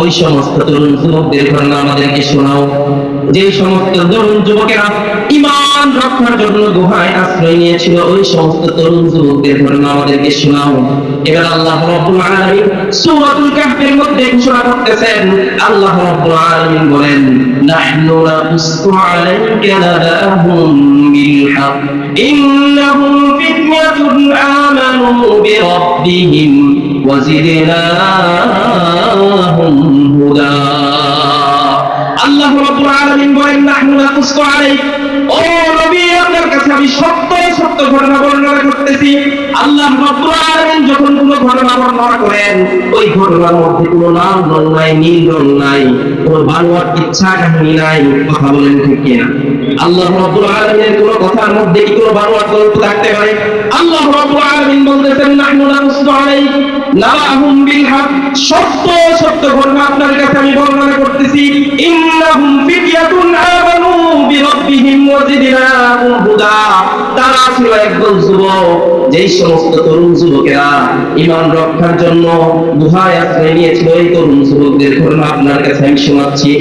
ওই সমস্ত তরুণ যুবকদের ঘটনা আমাদেরকে শোনাও, যে সমস্ত তরুণ যুবকেরা ঈমান রক্ষার জন্য গুহায় আশ্রয় নিয়েছিল, ওই সমস্ত তরুণ যুবকদের ঘটনা আমাদেরকে শোনাও। এবার আল্লাহ রাব্বুল আলামিন সূরাতুল কাহফের মধ্যে ঘোষণা করতেছেন, আল্লাহ রাব্বুল আলামিন বলেন, নাহনু নাকুসু আলাইকা নাবাহুম বিল হক ইন্নাহুম ফিতনাতুন আমানু বিরাব্বিহিম ওয়া জিদনাহুম হুদা। আল্লাহ রাব্বুল আলামিন বলেন, নাহনু নাকুসু আলাইকা, ও নবী আপনার কাছে আমি সত্য সত্য ঘটনা বর্ণনা করতেছি। আল্লাহ রাব্বুল আলামিন যখন কোনো ঘটনা বর্ণনা করেন, ওই ঘটনার মধ্যে কোনো লাল রং নাই, নীল রং নাই, কোনো বানোয়াট ইচ্ছা কাহিনী নাই। কথা বলেন ঠিক কিনা? আল্লাহ রাব্বুল আলামিনের কোনো কথার মধ্যে কি কোনো বানোয়াট গল্প থাকতে পারে? আল্লাহ রাব্বুল আলামিন বলতেছেন, নাহনু নাকুসু আলাইকা নাবাহুম বিল হক, সত্য সত্য ঘটনা আপনার কাছে আমি বর্ণনা করতেছি। ইন্নাহুম ফিতয়াতুন আমানু বিরাব্বিহিম ওয়া জিদনাহুম হুদা, তারা ছিল একদল যুবক, যেই সমস্ত তরুণ যুবকেরা ঈমান রক্ষার জন্য গুহায় আশ্রয় নিয়েছিল, এই তরুণ যুবকদের ঘটনা আপনার কাছে আমি শোনাচ্ছি।